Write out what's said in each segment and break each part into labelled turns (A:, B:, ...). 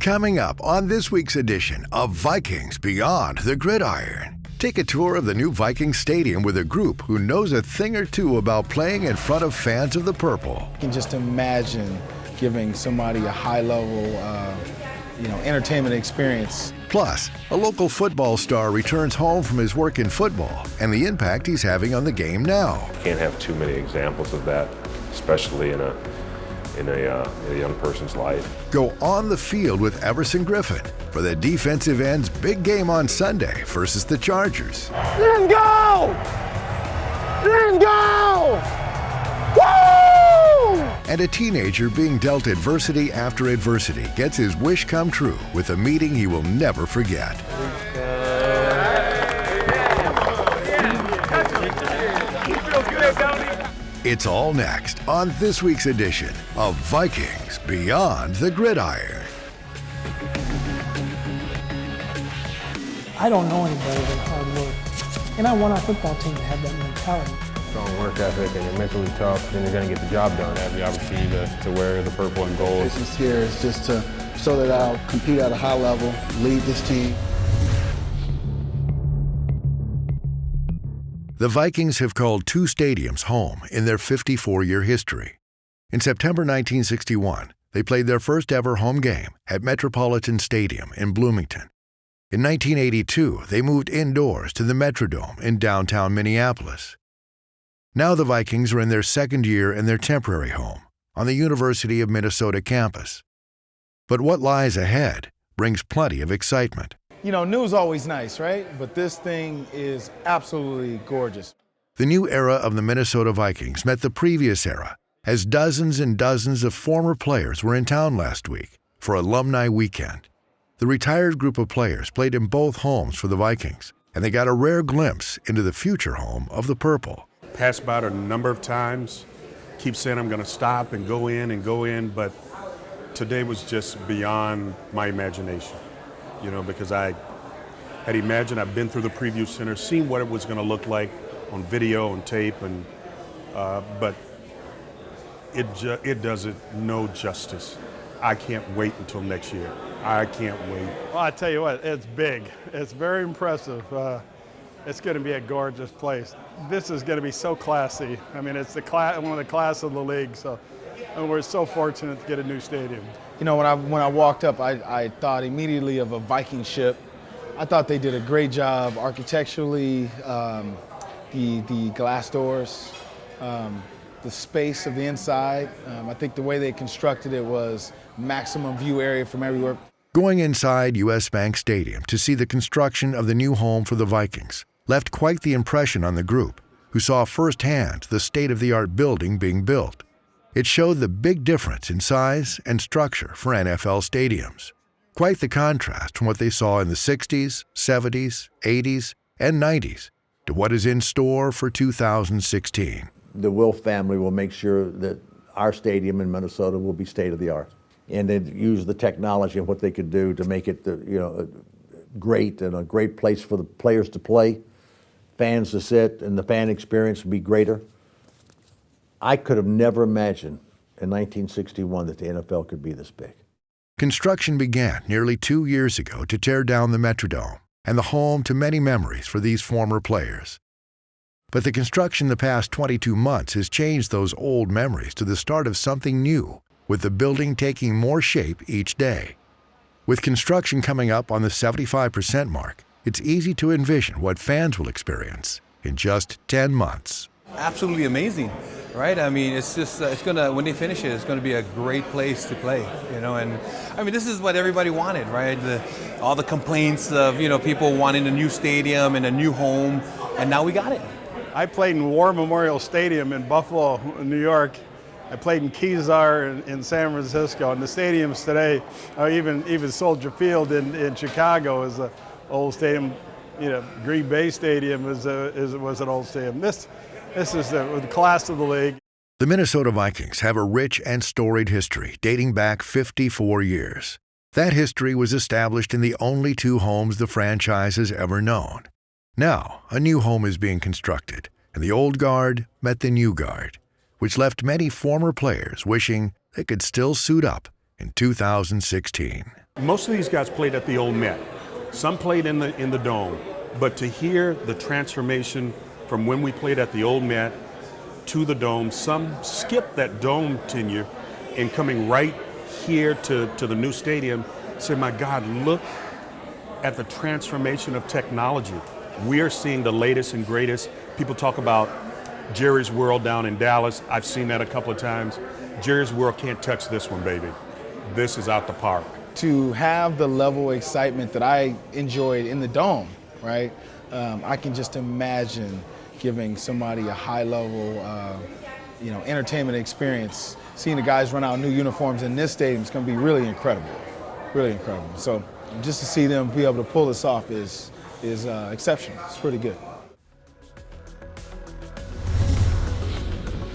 A: Coming up on this week's edition of Vikings Beyond the Gridiron. Take a tour of the new Vikings Stadium with a group who knows a thing or two about playing in front of fans of the purple.
B: You can just imagine giving somebody a high-level, entertainment experience.
A: Plus, a local football star returns home from his work in football and the impact he's having on the game now.
C: Can't have too many examples of that, especially in a young person's life.
A: Go on the field with Everson Griffin for the defensive end's big game on Sunday versus the Chargers.
D: Let's go! Let's go! Woo!
A: And a teenager being dealt adversity after adversity gets his wish come true with a meeting he will never forget. It's all next on this week's edition of Vikings Beyond the Gridiron.
E: I don't know anybody than hard work. And I want our football team to have that mentality.
F: Strong work ethic, and you're mentally tough, then you're going to get the job done. Have the opportunity to wear the purple and gold.
B: This is here is just so that I'll compete at a high level, lead this team.
A: The Vikings have called two stadiums home in their 54-year history. In September 1961, they played their first ever home game at Metropolitan Stadium in Bloomington. In 1982, they moved indoors to the Metrodome in downtown Minneapolis. Now the Vikings are in their second year in their temporary home on the University of Minnesota campus. But what lies ahead brings plenty of excitement.
B: You know, new's always nice, right? But this thing is absolutely gorgeous.
A: The new era of the Minnesota Vikings met the previous era, as dozens and dozens of former players were in town last week for Alumni Weekend. The retired group of players played in both homes for the Vikings, and they got a rare glimpse into the future home of the Purple.
G: Passed by it a number of times, keep saying I'm going to stop and go in, but today was just beyond my imagination. Because I had imagined, I've been through the preview center, seen what it was going to look like on video and tape, but it does it no justice. I can't wait until next year. I can't wait.
H: Well, I tell you what, it's big. It's very impressive. It's going to be a gorgeous place. This is going to be so classy. I mean, it's one of the class of the league. And we're so fortunate to get a new stadium.
B: You know, when I walked up, I thought immediately of a Viking ship. I thought they did a great job architecturally, the glass doors, the space of the inside. I think the way they constructed it was maximum view area from everywhere.
A: Going inside U.S. Bank Stadium to see the construction of the new home for the Vikings left quite the impression on the group, who saw firsthand the state-of-the-art building being built. It showed the big difference in size and structure for NFL stadiums. Quite the contrast from what they saw in the 60s, 70s, 80s, and 90s to what is in store for 2016.
I: The Wilf family will make sure that our stadium in Minnesota will be state-of-the-art. And they use the technology and what they could do to make it great and a great place for the players to play, fans to sit, and the fan experience will be greater. I could have never imagined in 1961 that the NFL could be this big.
A: Construction began nearly 2 years ago to tear down the Metrodome and the home to many memories for these former players. But the construction the past 22 months has changed those old memories to the start of something new, with the building taking more shape each day. With construction coming up on the 75% mark, it's easy to envision what fans will experience in just 10 months.
J: Absolutely amazing, right? I mean, it's just, when they finish it, it's gonna be a great place to play, and I mean, this is what everybody wanted, right? All the complaints of, people wanting a new stadium and a new home, and now we got it.
H: I played in War Memorial Stadium in Buffalo, New York. I played in Kezar in San Francisco, and the stadiums today, even Soldier Field in Chicago is an old stadium. Green Bay Stadium was an old stadium. This is the class of the league.
A: The Minnesota Vikings have a rich and storied history dating back 54 years. That history was established in the only two homes the franchise has ever known. Now, a new home is being constructed, and the old guard met the new guard, which left many former players wishing they could still suit up in 2016.
G: Most of these guys played at the old Met. Some played in the Dome. But to hear the transformation from when we played at the old Met to the Dome, some skipped that Dome tenure and coming right here to the new stadium, said, my God, look at the transformation of technology. We are seeing the latest and greatest. People talk about Jerry's World down in Dallas. I've seen that a couple of times. Jerry's World can't touch this one, baby. This is out the park.
B: To have the level of excitement that I enjoyed in the Dome, right? I can just imagine giving somebody a high-level, entertainment experience. Seeing the guys run out in new uniforms in this stadium is going to be really incredible, really incredible. So just to see them be able to pull this off is exceptional. It's pretty good.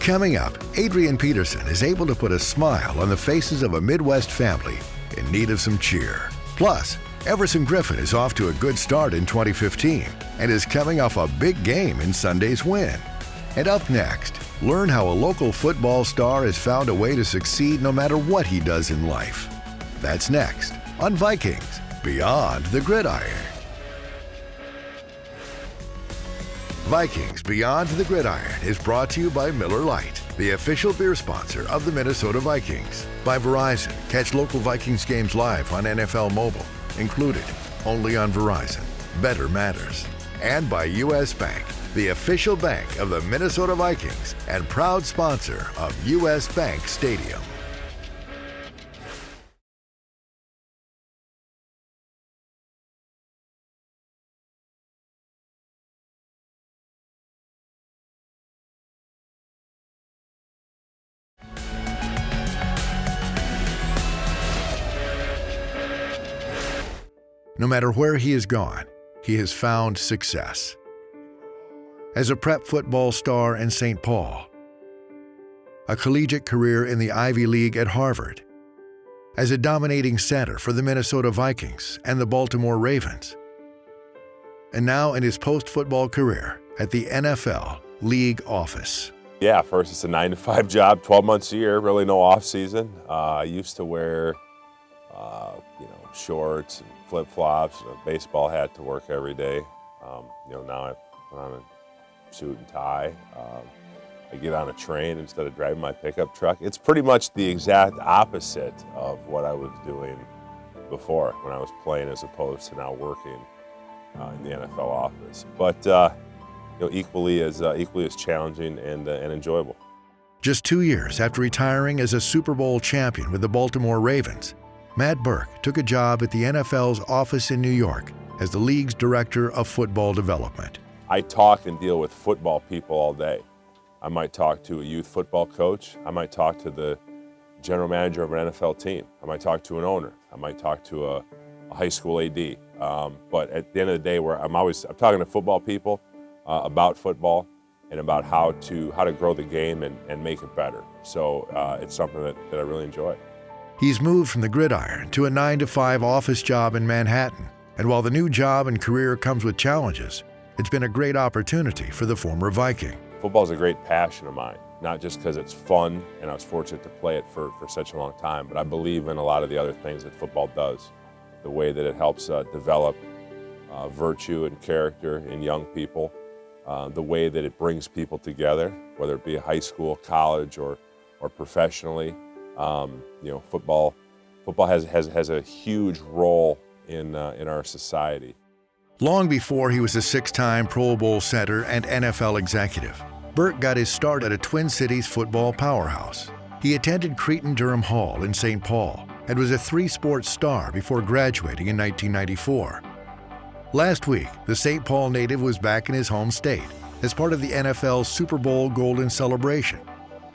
A: Coming up, Adrian Peterson is able to put a smile on the faces of a Midwest family in need of some cheer. Plus, Everson Griffin is off to a good start in 2015 and is coming off a big game in Sunday's win. And up next, learn how a local football star has found a way to succeed no matter what he does in life. That's next on Vikings Beyond the Gridiron. Vikings Beyond the Gridiron is brought to you by Miller Lite, the official beer sponsor of the Minnesota Vikings. By Verizon, catch local Vikings games live on NFL Mobile, included only on Verizon. Better matters. And by U.S. Bank, the official bank of the Minnesota Vikings and proud sponsor of U.S. Bank Stadium. No matter where he has gone, he has found success. As a prep football star in St. Paul, a collegiate career in the Ivy League at Harvard, as a dominating center for the Minnesota Vikings and the Baltimore Ravens, and now in his post-football career at the NFL League office.
C: Yeah, first it's a 9-to-5 job, 12 months a year, really no off season. I used to wear, shorts and flip-flops and a baseball hat to work every day. Now I put on a suit and tie. I get on a train instead of driving my pickup truck. It's pretty much the exact opposite of what I was doing before when I was playing, as opposed to now working in the NFL office. But equally as challenging and enjoyable.
A: Just 2 years after retiring as a Super Bowl champion with the Baltimore Ravens, Matt Burke took a job at the NFL's office in New York as the league's director of football development.
C: I talk and deal with football people all day. I might talk to a youth football coach. I might talk to the general manager of an NFL team. I might talk to an owner. I might talk to a high school AD. But at the end of the day, I'm talking to football people about football and about how to grow the game and make it better. So it's something that I really enjoy.
A: He's moved from the gridiron to a 9-to-5 office job in Manhattan. And while the new job and career comes with challenges, it's been a great opportunity for the former Viking.
C: Football is a great passion of mine, not just because it's fun and I was fortunate to play it for such a long time, but I believe in a lot of the other things that football does. The way that it helps develop virtue and character in young people, the way that it brings people together, whether it be high school, college, or professionally. Football has a huge role in our society.
A: Long before he was a 6-time Pro Bowl center and NFL executive, Burke got his start at a Twin Cities football powerhouse. He attended Cretin-Durham Hall in St. Paul and was a 3-sport star before graduating in 1994. Last week, the St. Paul native was back in his home state as part of the NFL's Super Bowl Golden Celebration.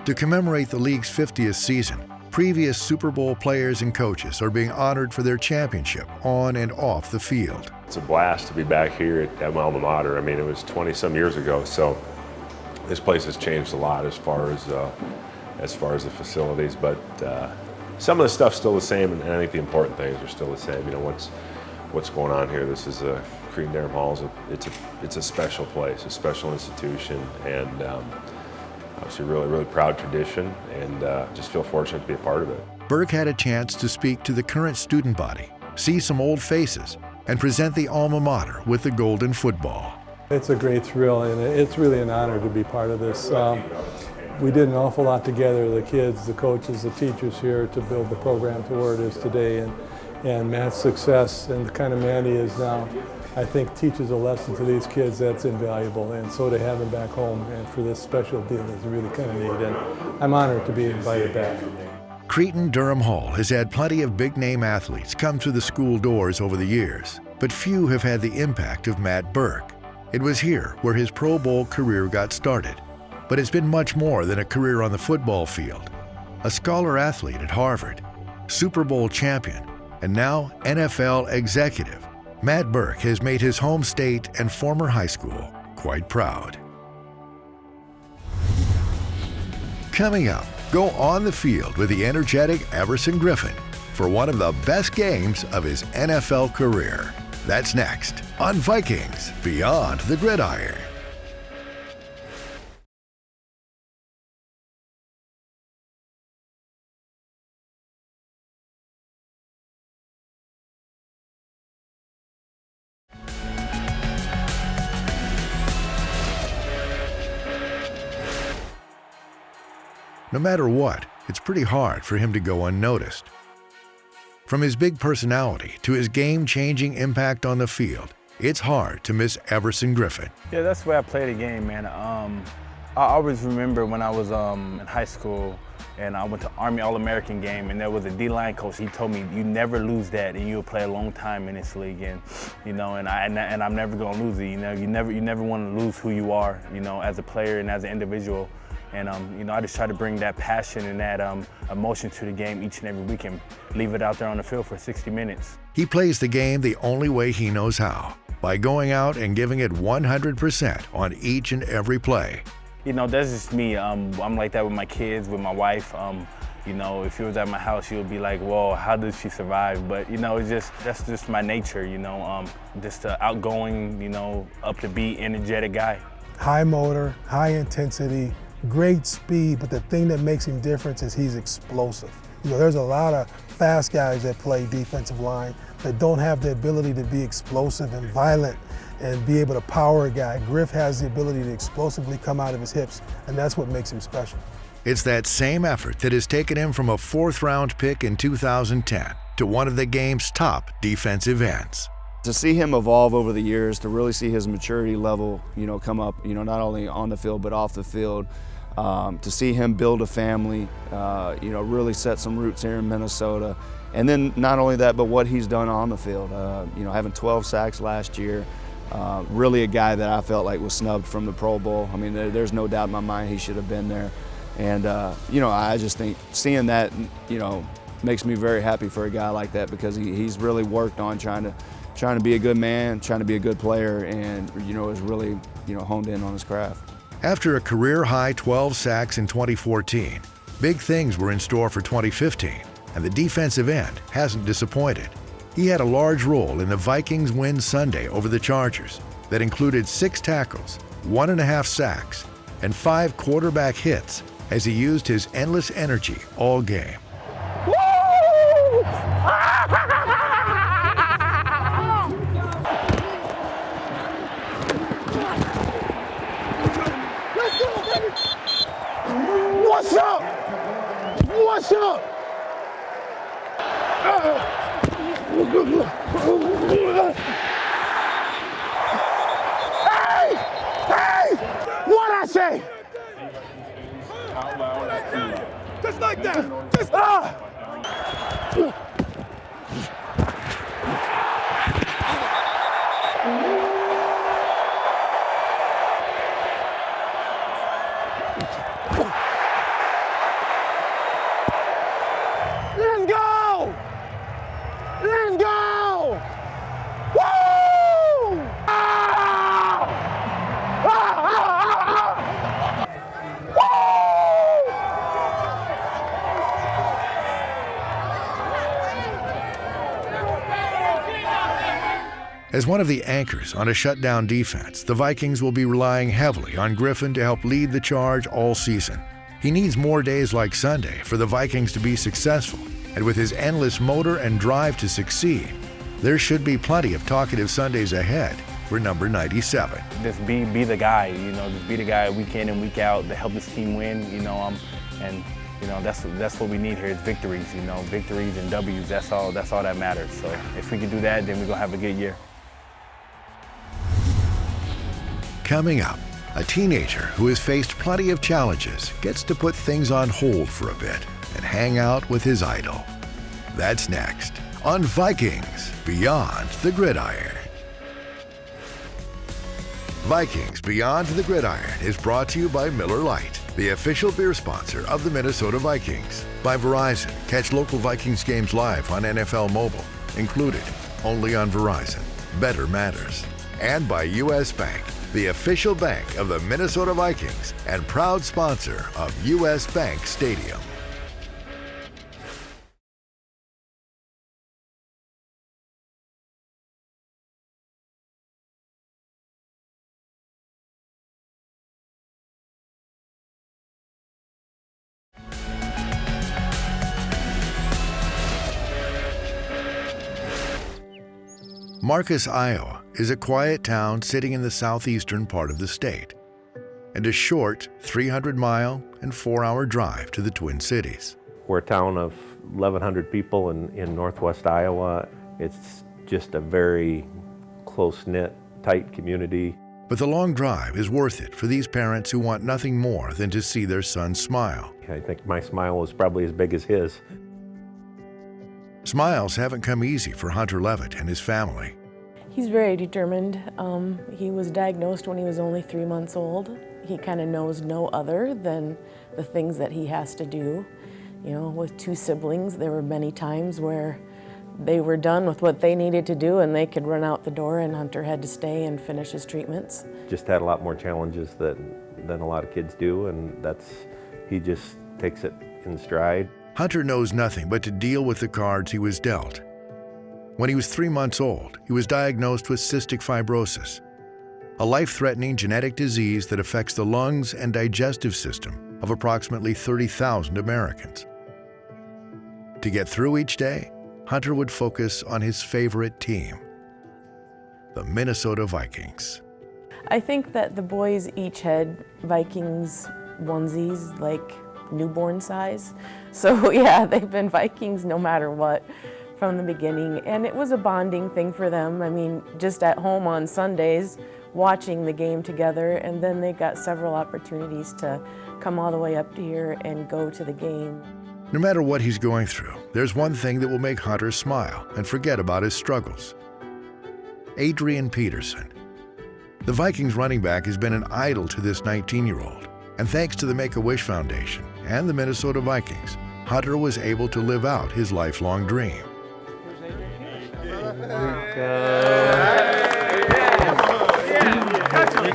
A: To commemorate the league's 50th season, previous Super Bowl players and coaches are being honored for their championship on and off the field.
C: It's a blast to be back here at my alma mater. I mean, it was 20-some years ago, so this place has changed a lot as far as the facilities, but some of the stuff's still the same, and I think the important things are still the same. What's going on here? This is Cretin-Durham Hall. It's a special place, a special institution, and obviously really proud tradition, and just feel fortunate to be a part of it.
A: Burke had a chance to speak to the current student body, see some old faces, and present the alma mater with the golden football.
K: It's a great thrill, and it's really an honor to be part of this. We did an awful lot together, the kids, the coaches, the teachers here, to build the program to where it is today. And Matt's success and the kind of man he is now, I think, teaches a lesson to these kids that's invaluable. And so to have him back home and for this special deal is really kind of neat. And I'm honored to be invited back.
A: Cretin-Durham Hall has had plenty of big-name athletes come through the school doors over the years, but few have had the impact of Matt Burke. It was here where his Pro Bowl career got started. But it's been much more than a career on the football field. A scholar athlete at Harvard, Super Bowl champion, and now NFL executive, Matt Burke has made his home state and former high school quite proud. Coming up, go on the field with the energetic Everson Griffin for one of the best games of his NFL career. That's next on Vikings Beyond the Gridiron. No matter what, it's pretty hard for him to go unnoticed. From his big personality to his game-changing impact on the field, it's hard to miss Everson Griffin.
L: Yeah, that's the way I play the game, man. I always remember when I was in high school and I went to Army All-American game, and there was a D-line coach. He told me, "You never lose that, and you'll play a long time in this league." And I'm never gonna lose it. You never want to lose who you are, as a player and as an individual. And I just try to bring that passion and that emotion to the game each and every week and leave it out there on the field for 60 minutes.
A: He plays the game the only way he knows how, by going out and giving it 100% on each and every play.
L: That's just me. I'm like that with my kids, with my wife. If you was at my house, you would be like, "Whoa, how did she survive?" But that's just my nature. Just an outgoing, up to beat, energetic guy.
M: High motor, high intensity, great speed, but the thing that makes him different is he's explosive. There's a lot of fast guys that play defensive line that don't have the ability to be explosive and violent and be able to power a guy. Griff has the ability to explosively come out of his hips, and that's what makes him special.
A: It's that same effort that has taken him from a 4th-round pick in 2010 to one of the game's top defensive ends.
N: To see him evolve over the years, to really see his maturity level, come up, not only on the field but off the field, to see him build a family, really set some roots here in Minnesota, and then not only that, but what he's done on the field. Having 12 sacks last year, really a guy that I felt like was snubbed from the Pro Bowl. I mean, there's no doubt in my mind he should have been there, and I just think seeing that, makes me very happy for a guy like that, because he's really worked on trying to be a good man, trying to be a good player, and is really honed in on his craft.
A: After a career-high 12 sacks in 2014, big things were in store for 2015, and the defensive end hasn't disappointed. He had a large role in the Vikings' win Sunday over the Chargers that included 6 tackles, 1.5 sacks, and 5 quarterback hits as he used his endless energy all game.
D: What's up? What's up? Hey! Hey! What'd I say? Just like that. Just Let's go! Let's go! Woo! Ah! Ah, ah, ah,
A: Woo! As one of the anchors on a shutdown defense, the Vikings will be relying heavily on Griffin to help lead the charge all season. He needs more days like Sunday for the Vikings to be successful, And with his endless motor and drive to succeed, there should be plenty of talkative Sundays ahead for number 97.
L: Just be the guy, you know, just be the guy week in and week out to help this team win, you know, and you know, that's what we need here is victories, you know, victories and W's, that's all that matters. So if we can do that, then we're gonna have a good year.
A: Coming up, a teenager who has faced plenty of challenges gets to put things on hold for a bit and hang out with his idol. That's next on Vikings Beyond the Gridiron. Vikings Beyond the Gridiron is brought to you by Miller Lite, the official beer sponsor of the Minnesota Vikings. By Verizon, catch local Vikings games live on NFL Mobile, included only on Verizon. Better matters. And by U.S. Bank, the official bank of the Minnesota Vikings and proud sponsor of U.S. Bank Stadium. Marcus, Iowa is a quiet town sitting in the southeastern part of the state, and a short 300-mile and 4-hour drive to the Twin Cities.
O: We're a town of 1,100 people in northwest Iowa. It's just a very close-knit, tight community.
A: But the long drive is worth it for these parents who want nothing more than to see their son smile.
O: I think my smile was probably as big as his.
A: Smiles haven't come easy for Hunter Levitt and his family.
P: He's very determined. He was diagnosed when he was only 3 months old. He kind of knows no other than the things that he has to do. You know, with 2 siblings, there were many times where they were done with what they needed to do and they could run out the door, and Hunter had to stay and finish his treatments.
O: Just had a lot more challenges than a lot of kids do, and he just takes it in stride.
A: Hunter knows nothing but to deal with the cards he was dealt. When he was 3 months old, he was diagnosed with cystic fibrosis, a life-threatening genetic disease that affects the lungs and digestive system of approximately 30,000 Americans. To get through each day, Hunter would focus on his favorite team, the Minnesota Vikings.
P: I think that the boys each had Vikings onesies, like newborn size. So yeah, they've been Vikings no matter what from the beginning. And it was a bonding thing for them. I mean, just at home on Sundays, watching the game together, and then they got several opportunities to come all the way up to here and go to the game.
A: No matter what he's going through, there's one thing that will make Hunter smile and forget about his struggles. Adrian Peterson. The Vikings running back has been an idol to this 19-year-old, and thanks to the Make-A-Wish Foundation and the Minnesota Vikings, Hunter was able to live out his lifelong dream.
D: You feel good,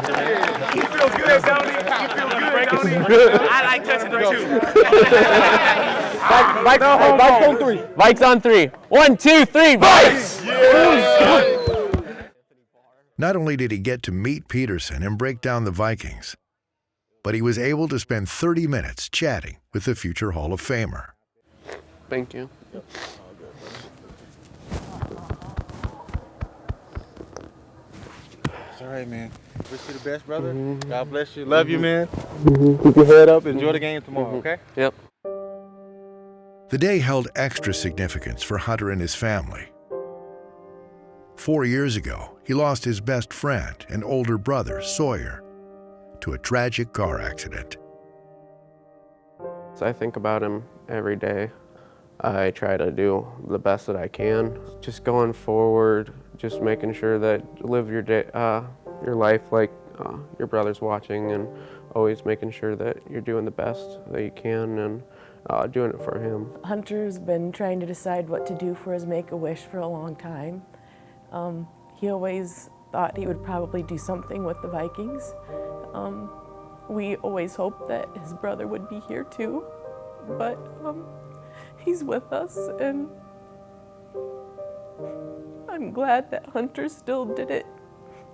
D: don't you? You feel good, don't you? I like touching them too.
Q: Vikes on 3. Vikes on 3. 1, 2, 3, Vikes!
D: Yeah.
A: Not only did he get to meet Peterson and break down the Vikings, but he was able to spend 30 minutes chatting with the future Hall of Famer.
Q: Thank you.
R: It's all right, man. Wish you the best, brother. God bless you. Love you, man.
Q: Keep your head up.
R: Enjoy the game tomorrow, okay?
Q: Yep.
A: The day held extra significance for Hunter and his family. 4 years ago, he lost his best friend and older brother, Sawyer, to a tragic car accident.
Q: So I think about him every day. I try to do the best that I can. Just going forward, just making sure that you live your life like your brother's watching, and always making sure that you're doing the best that you can and doing it for him.
P: Hunter's been trying to decide what to do for his Make-A-Wish for a long time. He always thought he would probably do something with the Vikings. We always hoped that his brother would be here too, but he's with us, and I'm glad that Hunter still did it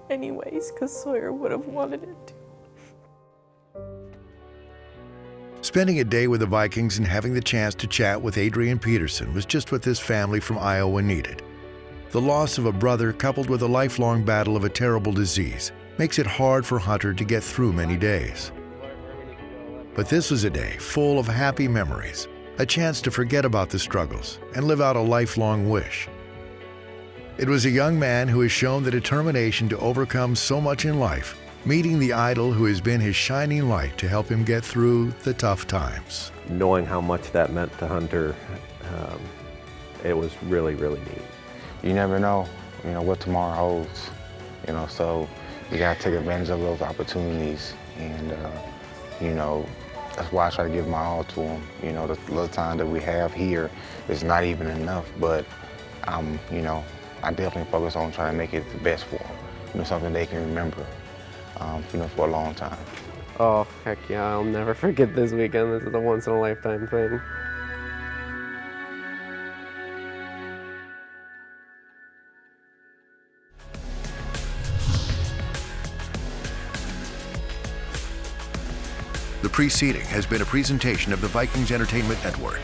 P: anyways, because Sawyer would have wanted it too.
A: Spending a day with the Vikings and having the chance to chat with Adrian Peterson was just what this family from Iowa needed. The loss of a brother coupled with a lifelong battle of a terrible disease makes it hard for Hunter to get through many days. But this was a day full of happy memories, a chance to forget about the struggles and live out a lifelong wish. It was a young man who has shown the determination to overcome so much in life, meeting the idol who has been his shining light to help him get through the tough times.
O: Knowing how much that meant to Hunter, it was really, really neat.
S: You never know, what tomorrow holds, so you gotta take advantage of those opportunities. And, that's why I try to give my all to them. The little time that we have here is not even enough, but I definitely focus on trying to make it the best for them. Something they can remember, for a long time.
Q: Oh, heck yeah, I'll never forget this weekend. This is a once-in-a-lifetime thing.
A: The preceding has been a presentation of the Vikings Entertainment Network.